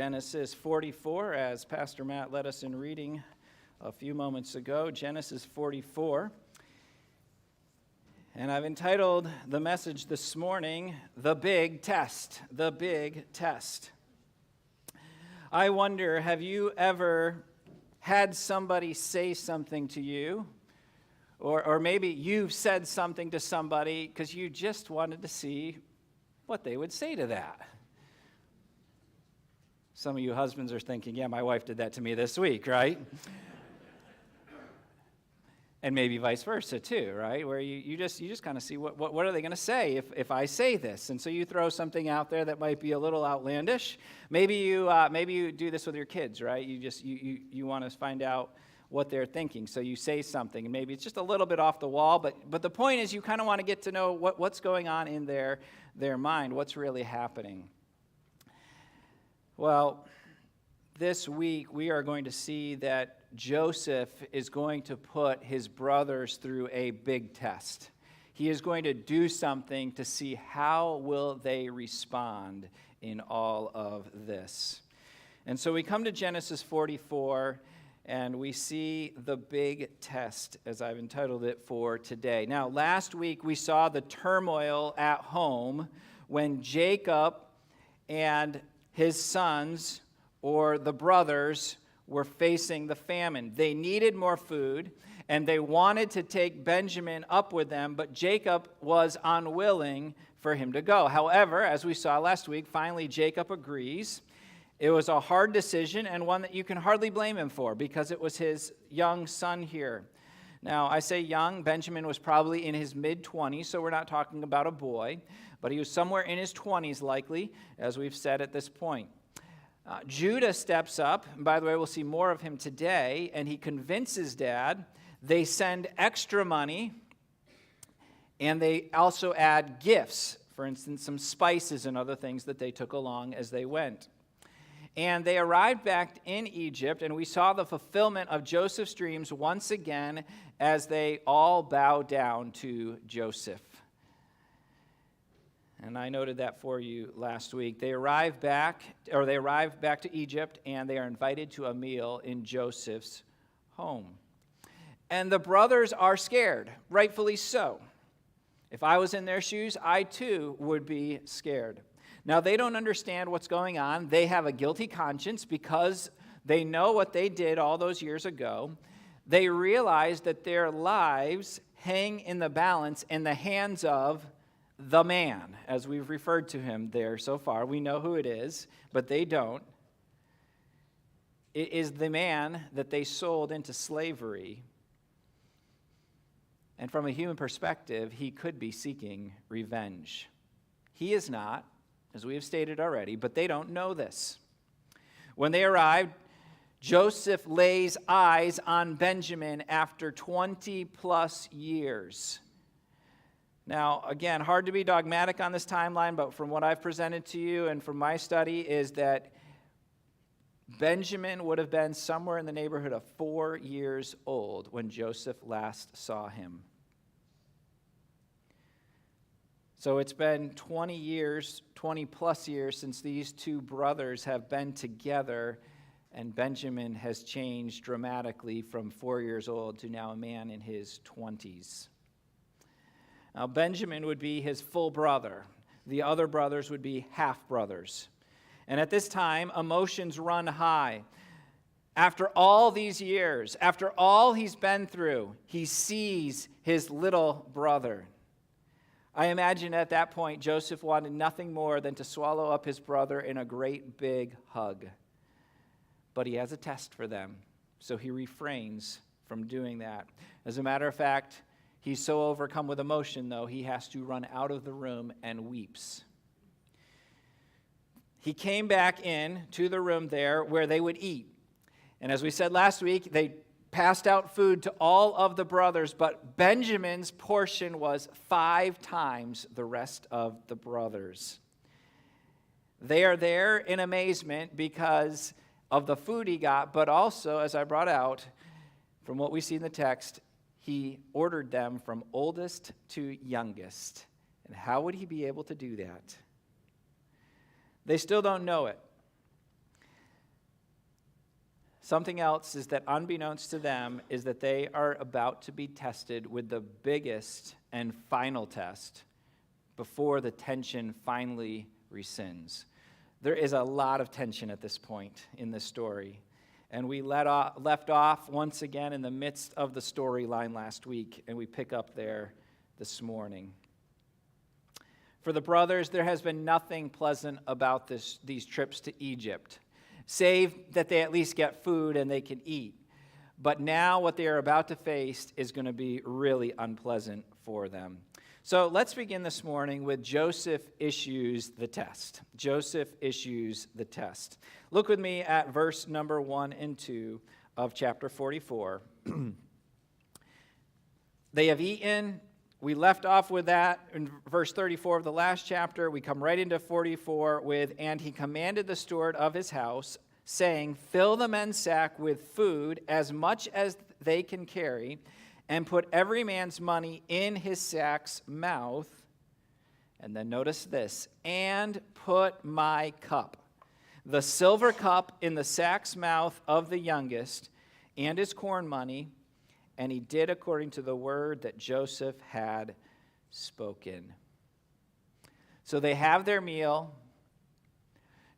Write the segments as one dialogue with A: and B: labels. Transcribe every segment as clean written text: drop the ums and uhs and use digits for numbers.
A: Genesis 44, as Pastor Matt led us in reading a few moments ago, Genesis 44. And I've entitled the message this morning, The Big Test. The Big Test. I wonder, have you ever had somebody say something to you? Or maybe you've said something to somebody because you just wanted to see what they would say to that. Some of you husbands are thinking, yeah, my wife did that to me this week, right? And maybe vice versa too, right? Where you just kind of see what are they going to say if I say this, and so you throw something out there that might be a little outlandish. Maybe you do this with your kids, right? You want to find out what they're thinking, so you say something, and maybe it's just a little bit off the wall, but the point is you kind of want to get to know what's going on in their mind, what's really happening. Well, this week we are going to see that Joseph is going to put his brothers through a big test. He is going to do something to see how will they respond in all of this. And so we come to Genesis 44, and we see the big test, as I've entitled it for today. Now, last week we saw the turmoil at home when Jacob and his sons, or the brothers, were facing the famine. They needed more food, and they wanted to take Benjamin up with them, but Jacob was unwilling for him to go. However, as we saw last week, finally Jacob agrees. It was a hard decision, and one that you can hardly blame him for, because it was his young son here. Now, I say young. Benjamin was probably in his mid-20s, so we're not talking about a boy, but he was somewhere in his 20s likely, as we've said at this point. Judah steps up, and by the way, we'll see more of him today, and he convinces Dad. They send extra money, and they also add gifts, for instance, some spices and other things that they took along as they went. And they arrived back in Egypt, and we saw the fulfillment of Joseph's dreams once again as they all bow down to Joseph. And I noted that for you last week. They arrived back to Egypt, and they are invited to a meal in Joseph's home. And the brothers are scared, rightfully so. If I was in their shoes, I too would be scared. Now, they don't understand what's going on. They have a guilty conscience because they know what they did all those years ago. They realize that their lives hang in the balance in the hands of the man, as we've referred to him there so far. We know who it is, but they don't. It is the man that they sold into slavery. And from a human perspective, he could be seeking revenge. He is not, as we have stated already, but they don't know this. When they arrived, Joseph lays eyes on Benjamin after 20 plus years. Now, again, hard to be dogmatic on this timeline, but from what I've presented to you and from my study is that Benjamin would have been somewhere in the neighborhood of 4 years old when Joseph last saw him. So it's been 20 plus years since these two brothers have been together, and Benjamin has changed dramatically from 4 years old to now a man in his 20s. Now, Benjamin would be his full brother. The other brothers would be half-brothers. And at this time, emotions run high. After all these years, after all he's been through, he sees his little brother. I imagine at that point, Joseph wanted nothing more than to swallow up his brother in a great big hug. But he has a test for them, so he refrains from doing that. As a matter of fact, he's so overcome with emotion, though, he has to run out of the room and weeps. He came back in to the room there where they would eat. And as we said last week, they passed out food to all of the brothers, but Benjamin's portion was 5 times the rest of the brothers. They are there in amazement because of the food he got, but also, as I brought out, from what we see in the text, he ordered them from oldest to youngest. And how would he be able to do that? They still don't know it. Something else is that unbeknownst to them is that they are about to be tested with the biggest and final test before the tension finally rescinds. There is a lot of tension at this point in this story. And we left off once again in the midst of the storyline last week, and we pick up there this morning. For the brothers, there has been nothing pleasant about these trips to Egypt, save that they at least get food and they can eat. But now what they are about to face is going to be really unpleasant for them. So let's begin this morning with Joseph issues the test. Joseph issues the test. Look with me at verse number 1 and 2 of chapter 44. They have eaten. We left off with that in verse 34 of the last chapter. We come right into 44 with, and he commanded the steward of his house, saying, fill the men's sack with food as much as they can carry, and put every man's money in his sack's mouth. And then notice this, and put my cup, the silver cup, in the sack's mouth of the youngest, and his corn money. And he did according to the word that Joseph had spoken. So they have their meal.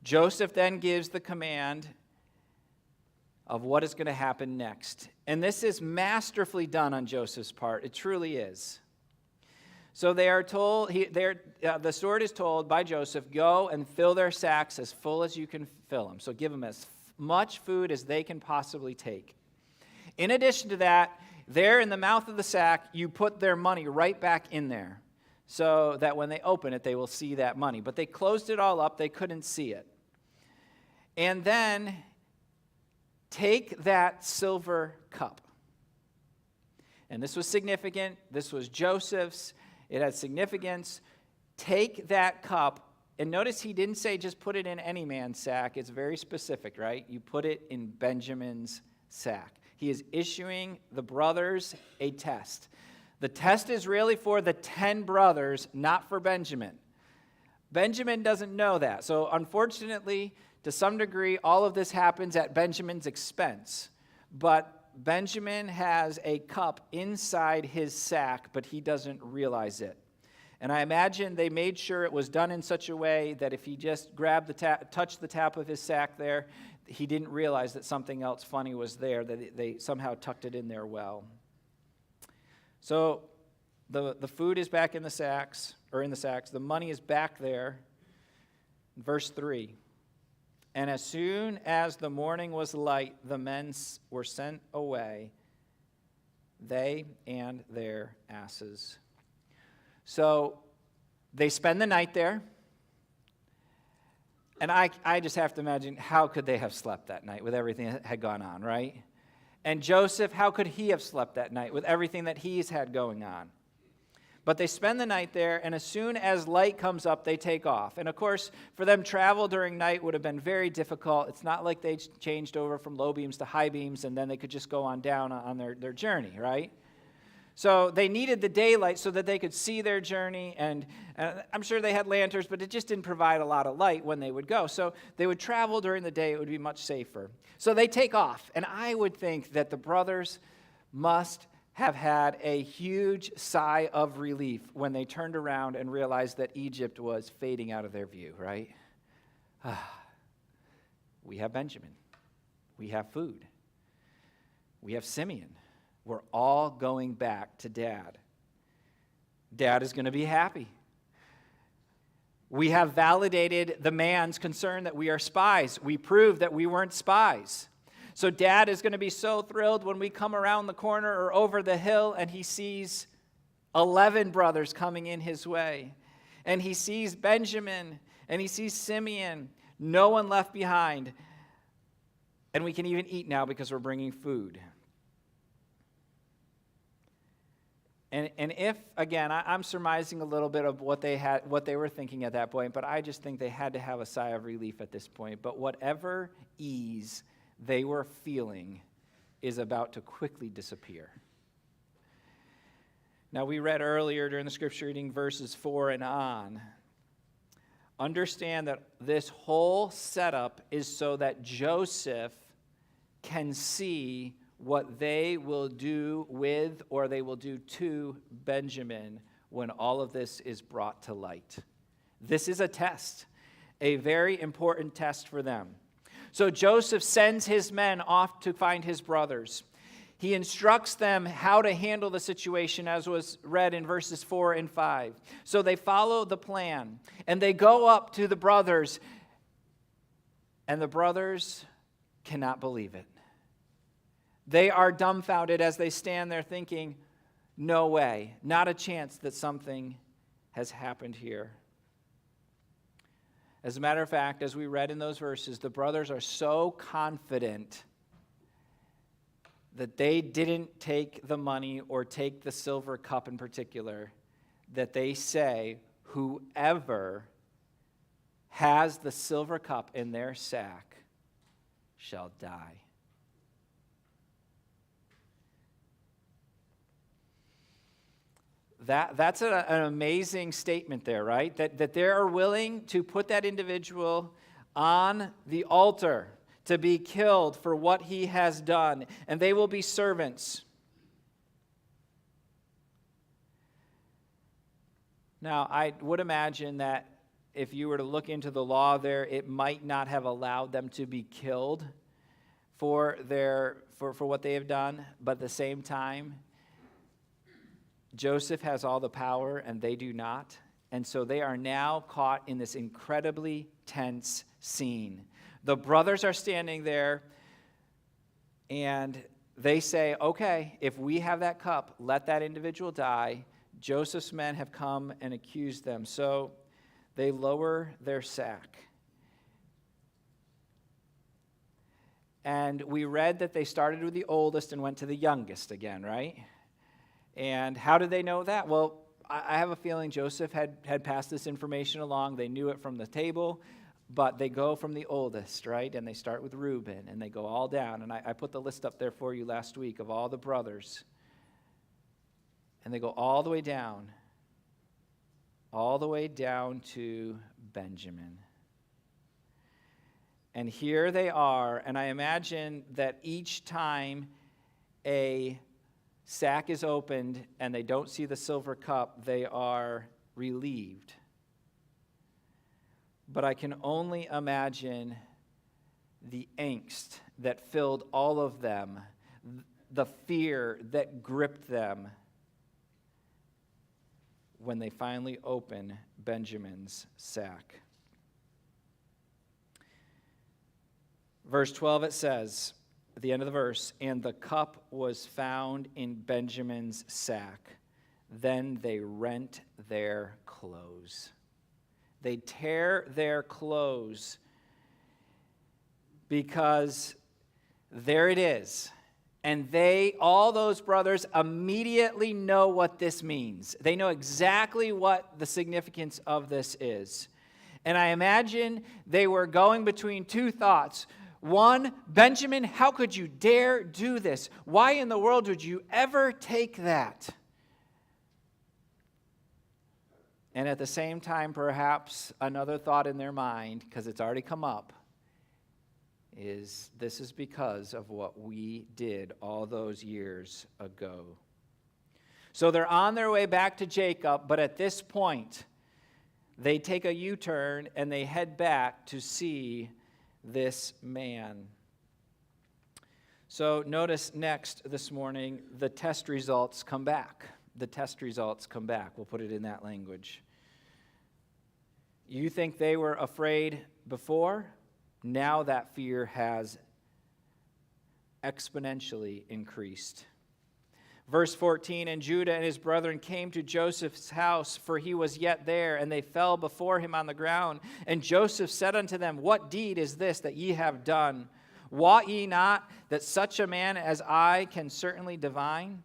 A: Joseph then gives the command of what is going to happen next. And this is masterfully done on Joseph's part. It truly is. So they are told, the steward is told by Joseph, go and fill their sacks as full as you can fill them. So give them as much food as they can possibly take. In addition to that, there in the mouth of the sack, you put their money right back in there so that when they open it, they will see that money. But they closed it all up. They couldn't see it. And then take that silver cup. And this was significant. This was Joseph's. It had significance. Take that cup. And notice he didn't say just put it in any man's sack. It's very specific, right? You put it in Benjamin's sack. He is issuing the brothers a test. The test is really for the 10 brothers, not for Benjamin. Benjamin doesn't know that. So unfortunately, to some degree, all of this happens at Benjamin's expense. But Benjamin has a cup inside his sack, but he doesn't realize it. And I imagine they made sure it was done in such a way that if he just touched the tap of his sack there, he didn't realize that something else funny was there, that they somehow tucked it in there well. So the food is back in the sacks. The money is back there. Verse 3. And as soon as the morning was light, the men were sent away, they and their asses. So they spend the night there. And I just have to imagine, how could they have slept that night with everything that had gone on, right? And Joseph, how could he have slept that night with everything that he's had going on? But they spend the night there, and as soon as light comes up, they take off. And of course, for them, travel during night would have been very difficult. It's not like they changed over from low beams to high beams, and then they could just go on down on their journey, right? So they needed the daylight so that they could see their journey, and I'm sure they had lanterns, but it just didn't provide a lot of light when they would go. So they would travel during the day. It would be much safer. So they take off, and I would think that the brothers must have had a huge sigh of relief when they turned around and realized that Egypt was fading out of their view, right? We have Benjamin. We have food. We have Simeon. We're all going back to Dad. Dad is going to be happy. We have validated the man's concern that we are spies. We proved that we weren't spies. So Dad is going to be so thrilled when we come around the corner or over the hill and he sees 11 brothers coming in his way. And he sees Benjamin and he sees Simeon, no one left behind. And we can even eat now because we're bringing food. And if, again, I'm surmising a little bit of what they were thinking at that point, but I just think they had to have a sigh of relief at this point. But whatever ease they were feeling is about to quickly disappear. Now, we read earlier during the scripture reading verses 4 and on. Understand that this whole setup is so that Joseph can see what they will do with or they will do to Benjamin when all of this is brought to light. This is a test, a very important test for them. So Joseph sends his men off to find his brothers. He instructs them how to handle the situation, as was read in verses 4 and 5. So they follow the plan, and they go up to the brothers, and the brothers cannot believe it. They are dumbfounded as they stand there thinking, no way, not a chance that something has happened here. As a matter of fact, as we read in those verses, the brothers are so confident that they didn't take the money or take the silver cup in particular, that they say, whoever has the silver cup in their sack shall die. That's an amazing statement there, right? That they are willing to put that individual on the altar to be killed for what he has done, and they will be servants. Now, I would imagine that if you were to look into the law there, it might not have allowed them to be killed for what they have done, but at the same time, Joseph has all the power and they do not. And so they are now caught in this incredibly tense scene. The brothers are standing there and they say, okay, if we have that cup, let that individual die. Joseph's men have come and accused them. So they lower their sack. And we read that they started with the oldest and went to the youngest again, right? And how did they know that? Well, I have a feeling Joseph had passed this information along. They knew it from the table, but they go from the oldest, right? And they start with Reuben, and they go all down. And I put the list up there for you last week of all the brothers. And they go all the way down to Benjamin. And here they are, and I imagine that each time a sack is opened and they don't see the silver cup, they are relieved. But I can only imagine the angst that filled all of them, the fear that gripped them when they finally open Benjamin's sack. Verse 12, it says, at the end of the verse, and the cup was found in Benjamin's sack. Then they rent their clothes. They tear their clothes because there it is. And all those brothers immediately know what this means. They know exactly what the significance of this is. And I imagine they were going between two thoughts. One, Benjamin, how could you dare do this? Why in the world would you ever take that? And at the same time, perhaps another thought in their mind, because it's already come up, is this is because of what we did all those years ago. So they're on their way back to Jacob, but at this point, they take a U-turn and they head back to see this man. So notice next this morning, the test results come back. The test results come back. We'll put it in that language. You think they were afraid before? Now that fear has exponentially increased. Verse 14, and Judah and his brethren came to Joseph's house, for he was yet there, and they fell before him on the ground. And Joseph said unto them, what deed is this that ye have done? Wot ye not that such a man as I can certainly divine?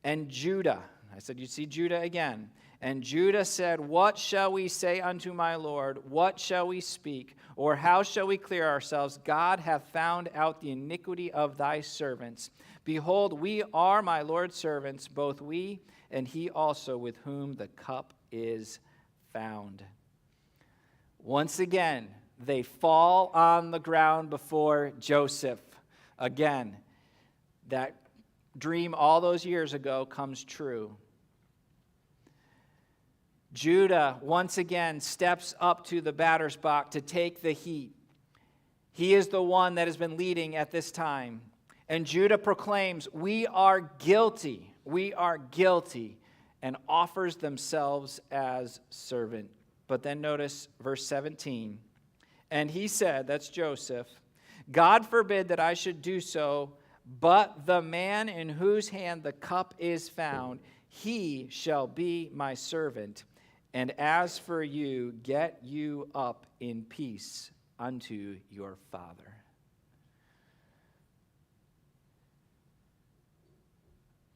A: And Judah, I said, you see Judah again. And Judah said, what shall we say unto my Lord? What shall we speak? Or how shall we clear ourselves? God hath found out the iniquity of thy servants. Behold, we are my Lord's servants, both we and he also with whom the cup is found. Once again, they fall on the ground before Joseph. Again, that dream all those years ago comes true. Judah once again steps up to the batter's box to take the heat. He is the one that has been leading at this time. And Judah proclaims, "We are guilty, and offers themselves as servant. But then notice verse 17. And he said, that's Joseph, "God forbid that I should do so, but the man in whose hand the cup is found, he shall be my servant. And as for you, get you up in peace unto your father."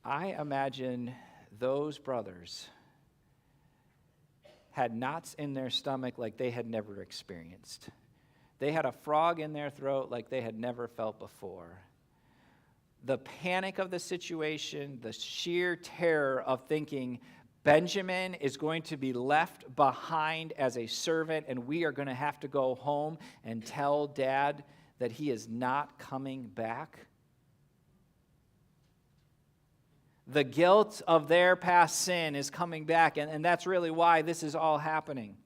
A: I imagine those brothers had knots in their stomach like they had never experienced. They had a frog in their throat like they had never felt before. The panic of the situation, the sheer terror of thinking Benjamin is going to be left behind as a servant, and we are going to have to go home and tell Dad that he is not coming back. The guilt of their past sin is coming back, and that's really why this is all happening.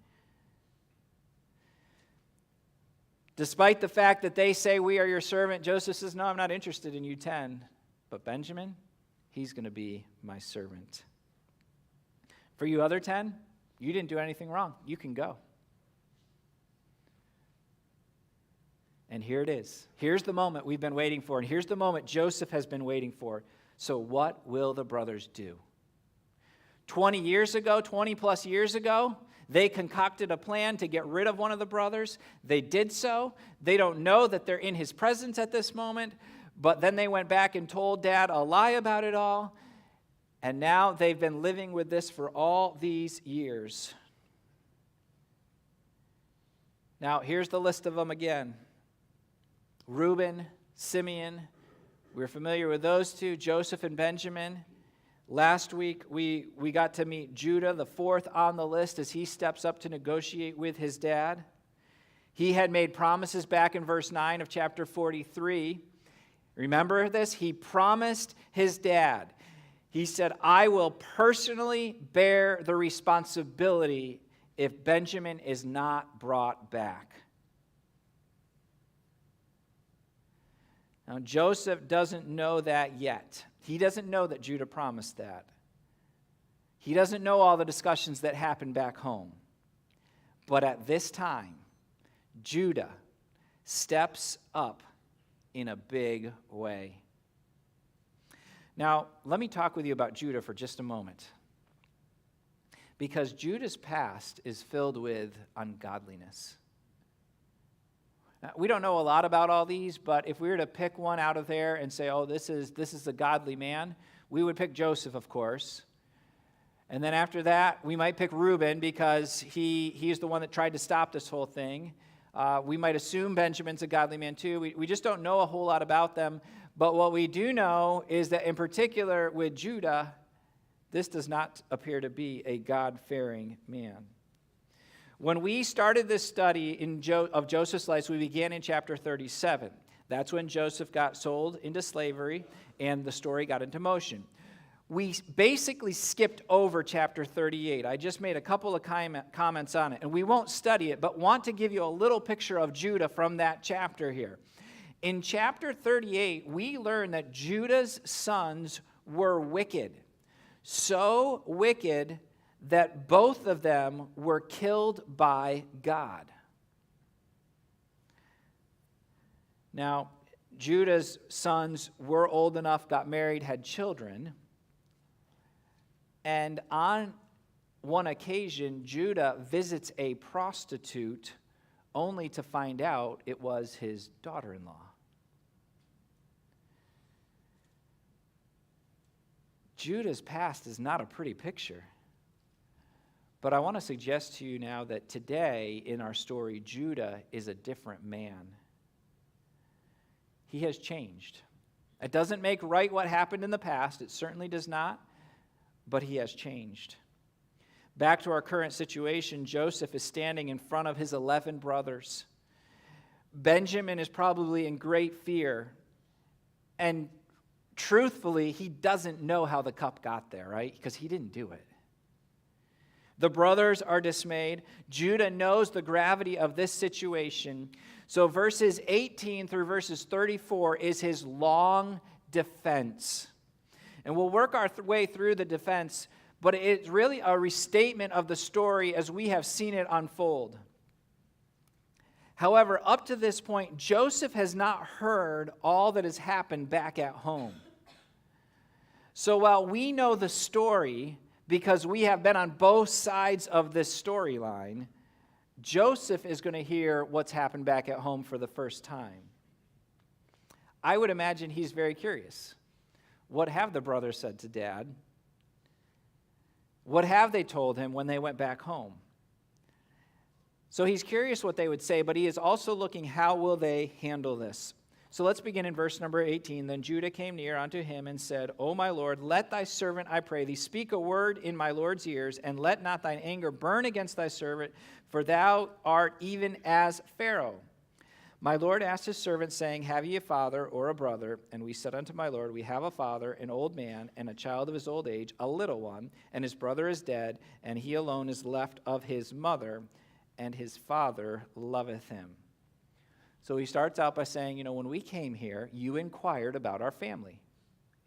A: Despite the fact that they say, "We are your servant," Joseph says, "No, I'm not interested in you 10. But Benjamin, he's going to be my servant. For you other 10, you didn't do anything wrong. You can go." And here it is. Here's the moment we've been waiting for, and here's the moment Joseph has been waiting for. So what will the brothers do? 20 plus years ago, they concocted a plan to get rid of one of the brothers. They did so. They don't know that they're in his presence at this moment, but then they went back and told Dad a lie about it all, and now they've been living with this for all these years. Now, here's the list of them again. Reuben, Simeon, we're familiar with those two, Joseph and Benjamin. Last week, we got to meet Judah, the fourth on the list, as he steps up to negotiate with his dad. He had made promises back in verse 9 of chapter 43. Remember this? He promised his dad. He said, "I will personally bear the responsibility if Benjamin is not brought back." Now, Joseph doesn't know that yet. He doesn't know that Judah promised that. He doesn't know all the discussions that happened back home. But at this time, Judah steps up in a big way. Now, let me talk with you about Judah for just a moment. Because Judah's past is filled with ungodliness. We don't know a lot about all these, but if we were to pick one out of there and say, "Oh, this is a godly man," we would pick Joseph, of course. And then after that, we might pick Reuben because he's the one that tried to stop this whole thing. We might assume Benjamin's a godly man too. We just don't know a whole lot about them. But what we do know is that in particular with Judah, this does not appear to be a God-fearing man. When we started this study of Joseph's life, we began in chapter 37. That's when Joseph got sold into slavery and the story got into motion. We basically skipped over chapter 38. I just made a couple of comments on it, and we won't study it, but want to give you a little picture of Judah from that chapter here. In chapter 38, we learn that Judah's sons were wicked. So wicked that both of them were killed by God. Now, Judah's sons were old enough, got married, had children. And on one occasion, Judah visits a prostitute only to find out it was his daughter-in-law. Judah's past is not a pretty picture. But I want to suggest to you now that today in our story, Judah is a different man. He has changed. It doesn't make right what happened in the past. It certainly does not. But he has changed. Back to our current situation, Joseph is standing in front of his 11 brothers. Benjamin is probably in great fear And truthfully, he doesn't know how the cup got there, right? Because he didn't do it. The brothers are dismayed. Judah knows the gravity of this situation. So verses 18 through verses 34 is his long defense. And we'll work our way through the defense, but it's really a restatement of the story as we have seen it unfold. However, up to this point, Joseph has not heard all that has happened back at home. So while we know the story, because we have been on both sides of this storyline, Joseph is going to hear what's happened back at home for the first time. I would imagine he's very curious. What have the brothers said to Dad? What have they told him when they went back home? So he's curious what they would say, but he is also looking, how will they handle this? So let's begin in verse number 18. Then Judah came near unto him and said, O my Lord, let thy servant, I pray thee, speak a word in my Lord's ears, and let not thine anger burn against thy servant, for thou art even as Pharaoh. My Lord asked his servant, saying, Have ye a father or a brother? And we said unto my Lord, We have a father, an old man, and a child of his old age, a little one, and his brother is dead, and he alone is left of his mother, and his father loveth him. So he starts out by saying, when we came here, you inquired about our family,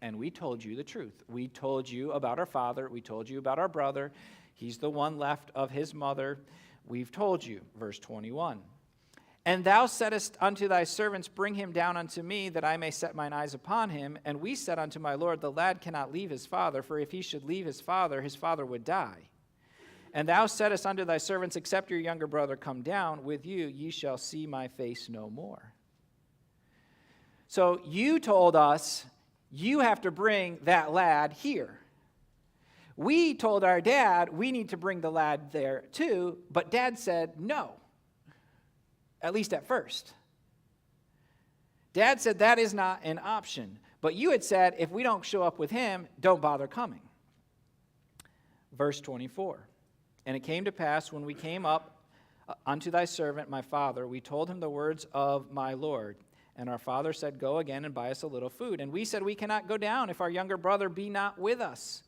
A: and we told you the truth. We told you about our father. We told you about our brother. He's the one left of his mother. We've told you. Verse 21. And thou saidst unto thy servants, Bring him down unto me, that I may set mine eyes upon him. And we said unto my Lord, The lad cannot leave his father, for if he should leave his father would die. And thou saidst unto thy servants, Except your younger brother come down with you, ye shall see my face no more. So you told us you have to bring that lad here. We told our dad we need to bring the lad there too, but Dad said no, at least at first. Dad said that is not an option, but you had said if we don't show up with him, don't bother coming. Verse 24. And it came to pass, when we came up unto thy servant, my father, we told him the words of my Lord. And our father said, Go again and buy us a little food. And we said, We cannot go down if our younger brother be not with us.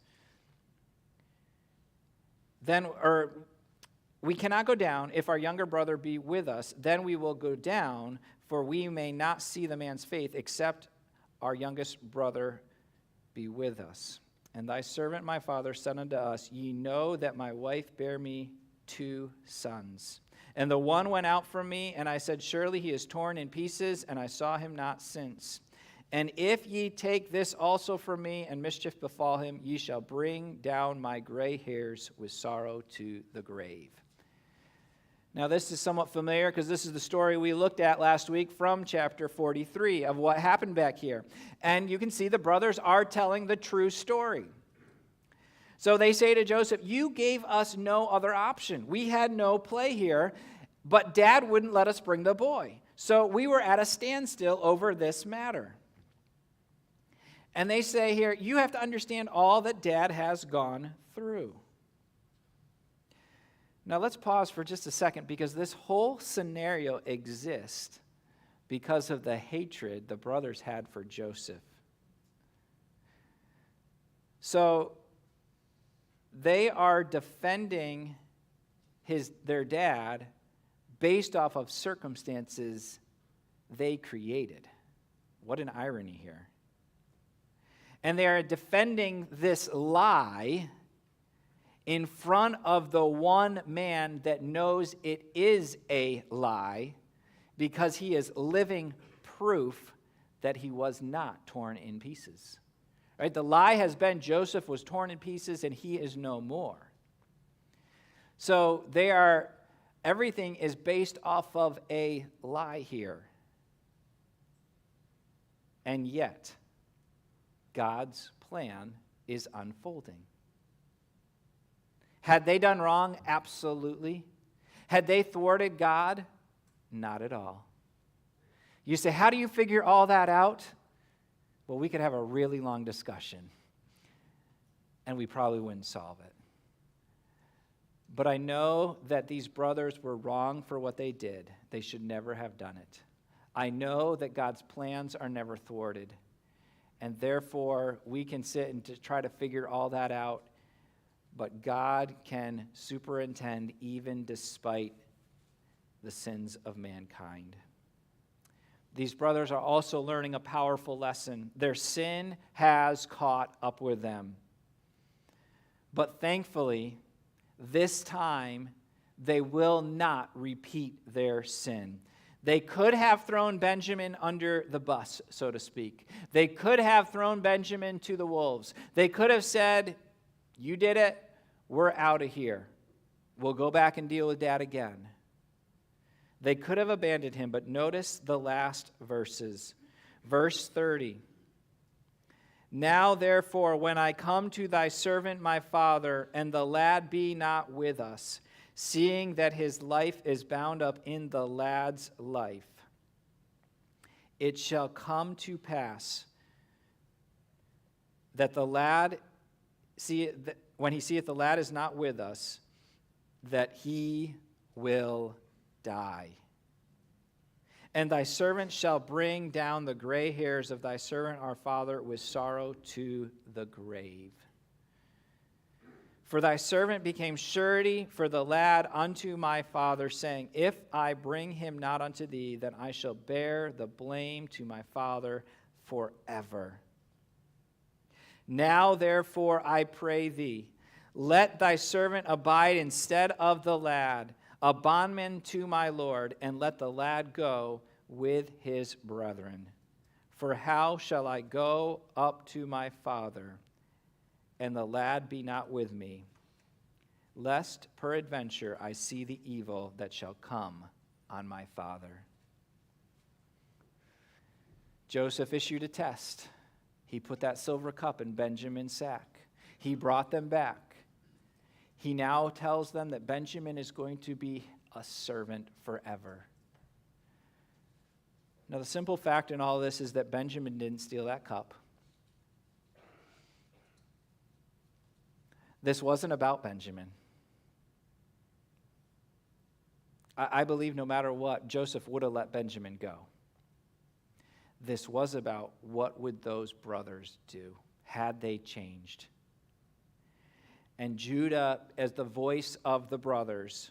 A: We cannot go down if our younger brother be with us. Then we will go down, for we may not see the man's faith, except our youngest brother be with us. And thy servant my father said unto us, Ye know that my wife bare me 2 sons. And the one went out from me, and I said, Surely he is torn in pieces, and I saw him not since. And if ye take this also from me, and mischief befall him, ye shall bring down my gray hairs with sorrow to the grave. Now this is somewhat familiar because this is the story we looked at last week from chapter 43 of what happened back here. And you can see the brothers are telling the true story. So they say to Joseph, You gave us no other option. We had no play here, but Dad wouldn't let us bring the boy. So we were at a standstill over this matter. And they say here, you have to understand all that Dad has gone through. Now let's pause for just a second, because this whole scenario exists because of the hatred the brothers had for Joseph. So they are defending their dad based off of circumstances they created. What an irony here. And they are defending this lie in front of the one man that knows it is a lie, because he is living proof that he was not torn in pieces. Right? The lie has been Joseph was torn in pieces and he is no more. So everything is based off of a lie here. And yet, God's plan is unfolding. Had they done wrong? Absolutely. Had they thwarted God? Not at all. You say, how do you figure all that out? Well, we could have a really long discussion, and we probably wouldn't solve it. But I know that these brothers were wrong for what they did. They should never have done it. I know that God's plans are never thwarted. and therefore we can sit and to try to figure all that out. But God can superintend even despite the sins of mankind. These brothers are also learning a powerful lesson. Their sin has caught up with them. But thankfully, this time, they will not repeat their sin. They could have thrown Benjamin under the bus, so to speak. They could have thrown Benjamin to the wolves. They could have said, "You did it, we're out of here. We'll go back and deal with Dad again." They could have abandoned him, but notice the last verses. Verse 30. "Now therefore, when I come to thy servant my father, and the lad be not with us, seeing that his life is bound up in the lad's life, it shall come to pass that the lad, when he seeth the lad is not with us, that he will die. And thy servant shall bring down the gray hairs of thy servant our father with sorrow to the grave. For thy servant became surety for the lad unto my father, saying, If I bring him not unto thee, then I shall bear the blame to my father forever. Now therefore I pray thee, let thy servant abide instead of the lad, a bondman to my Lord, and let the lad go with his brethren. For how shall I go up to my father, and the lad be not with me, lest peradventure I see the evil that shall come on my father?" Joseph issued a test. He put that silver cup in Benjamin's sack. He brought them back. He now tells them that Benjamin is going to be a servant forever. Now, the simple fact in all this is that Benjamin didn't steal that cup. This wasn't about Benjamin. I believe no matter what, Joseph would have let Benjamin go. This was about what would those brothers do had they changed. And Judah, as the voice of the brothers,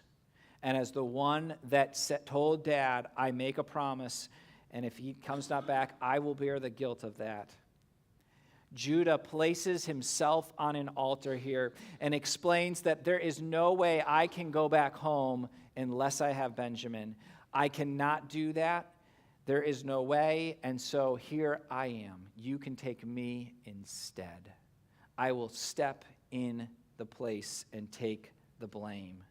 A: and as the one that told Dad, I make a promise, and if he comes not back, I will bear the guilt of that. Judah places himself on an altar here and explains that there is no way I can go back home unless I have Benjamin. I cannot do that. There is no way, and so here I am. You can take me instead. I will step in the place and take the blame.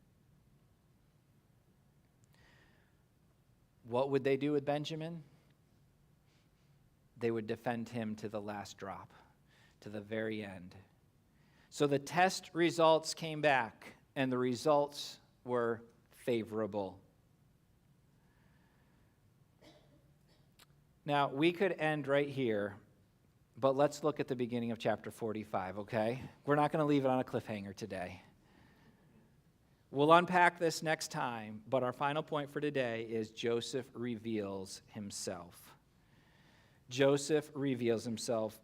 A: What would they do with Benjamin? They would defend him to the last drop, to the very end. So the test results came back, and the results were favorable. Now, we could end right here, but let's look at the beginning of chapter 45, okay? We're not going to leave it on a cliffhanger today. We'll unpack this next time, but our final point for today is Joseph reveals himself. Joseph reveals himself.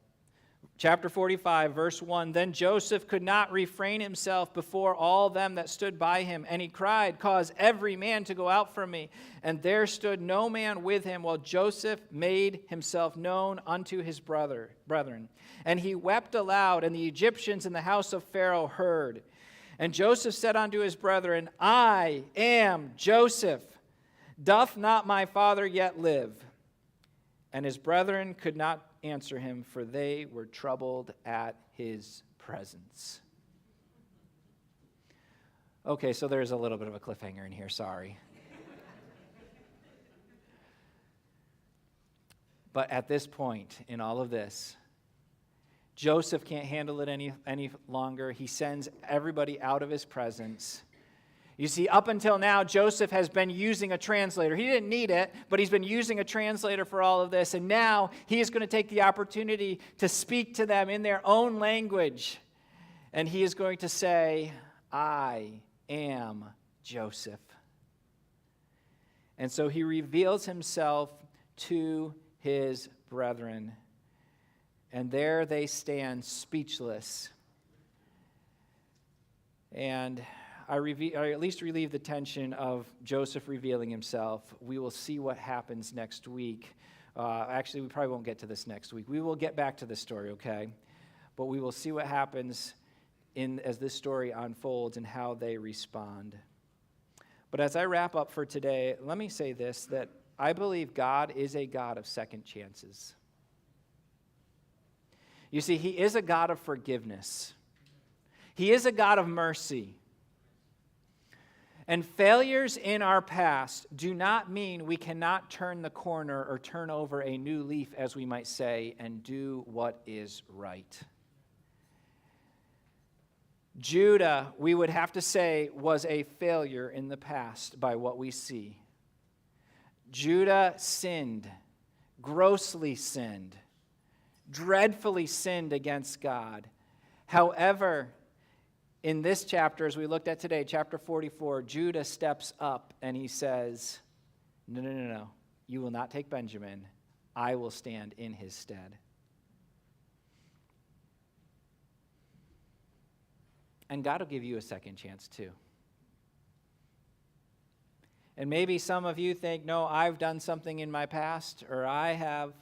A: Chapter 45, verse 1, Then Joseph could not refrain himself before all them that stood by him, and he cried, Cause every man to go out from me. And there stood no man with him, while Joseph made himself known unto his brethren. And he wept aloud, and the Egyptians in the house of Pharaoh heard. And Joseph said unto his brethren, I am Joseph. Doth not my father yet live? And his brethren could not answer him, for they were troubled at his presence. Okay, so there's a little bit of a cliffhanger in here, sorry. But at this point in all of this, Joseph can't handle it any longer. He sends everybody out of his presence. You see, up until now, Joseph has been using a translator. He didn't need it, but he's been using a translator for all of this. And now he is going to take the opportunity to speak to them in their own language. And he is going to say, I am Joseph. And so he reveals himself to his brethren. And there they stand speechless. And I at least relieve the tension of Joseph revealing himself. We will see what happens next week. Actually, we probably won't get to this next week. We will get back to this story, okay? But we will see what happens as this story unfolds and how they respond. But as I wrap up for today, let me say this, that I believe God is a God of second chances. You see, he is a God of forgiveness. He is a God of mercy. And failures in our past do not mean we cannot turn the corner or turn over a new leaf, as we might say, and do what is right. Judah, we would have to say, was a failure in the past by what we see. Judah sinned, grossly sinned, dreadfully sinned against God. However, in this chapter, as we looked at today, chapter 44, Judah steps up and he says, no. You will not take Benjamin. I will stand in his stead. And God will give you a second chance too. And maybe some of you think, no, I've done something in my past, or I have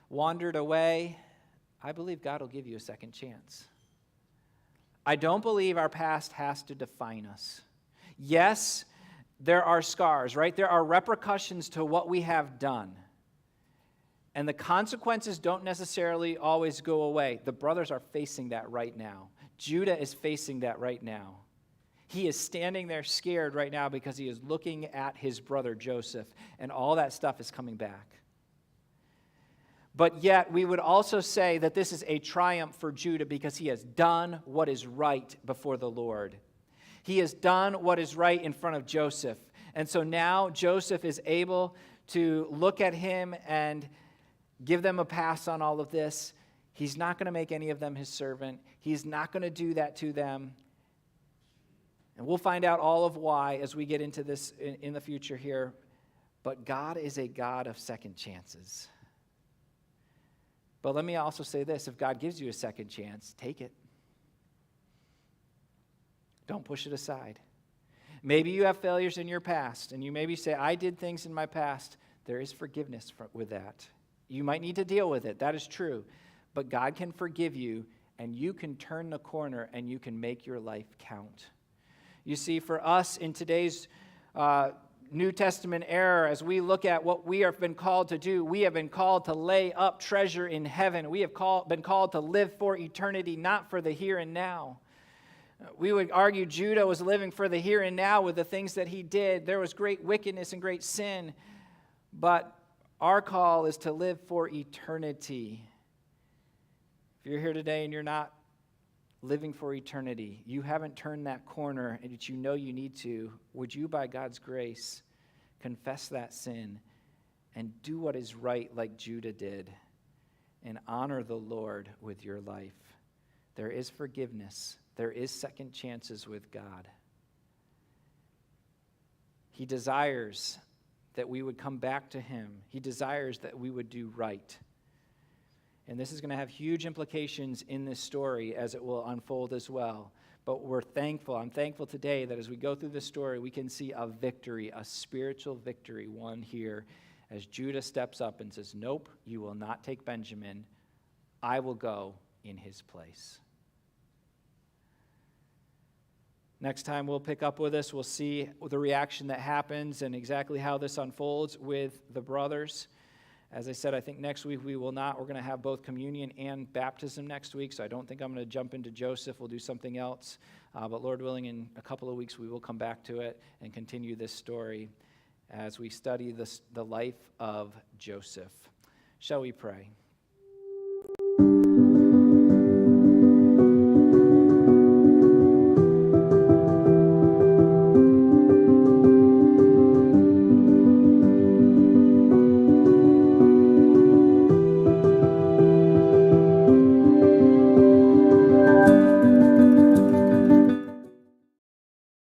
A: wandered away. I believe God will give you a second chance. I don't believe our past has to define us. Yes, there are scars, right? There are repercussions to what we have done. And the consequences don't necessarily always go away. The brothers are facing that right now. Judah is facing that right now. He is standing there scared right now because he is looking at his brother Joseph, and all that stuff is coming back. But yet, we would also say that this is a triumph for Judah because he has done what is right before the Lord. He has done what is right in front of Joseph. And so now Joseph is able to look at him and give them a pass on all of this. He's not going to make any of them his servant. He's not going to do that to them. And we'll find out all of why as we get into this in the future here. But God is a God of second chances. But let me also say this. If God gives you a second chance, take it. Don't push it aside. Maybe you have failures in your past, and you maybe say, I did things in my past. There is forgiveness with that. You might need to deal with it. That is true. But God can forgive you, and you can turn the corner, and you can make your life count. You see, for us in today's New Testament era, as we look at what we have been called to do, we have been called to lay up treasure in heaven. We have been called to live for eternity, not for the here and now. We would argue Judah was living for the here and now with the things that he did. There was great wickedness and great sin, but our call is to live for eternity. If you're here today and you're not living for eternity, you haven't turned that corner and you know you need to, would you, by God's grace, confess that sin and do what is right like Judah did and honor the Lord with your life? There is forgiveness. There is second chances with God. He desires that we would come back to him. He desires that we would do right. And this is going to have huge implications in this story as it will unfold as well. But we're thankful. I'm thankful today that as we go through this story, we can see a victory, a spiritual victory won here as Judah steps up and says, nope, you will not take Benjamin. I will go in his place. Next time we'll pick up with this. We'll see the reaction that happens and exactly how this unfolds with the brothers. As I said, I think next week we will not. We're going to have both communion and baptism next week, so I don't think I'm going to jump into Joseph. We'll do something else. But Lord willing, in a couple of weeks we will come back to it and continue this story as we study the life of Joseph. Shall we pray?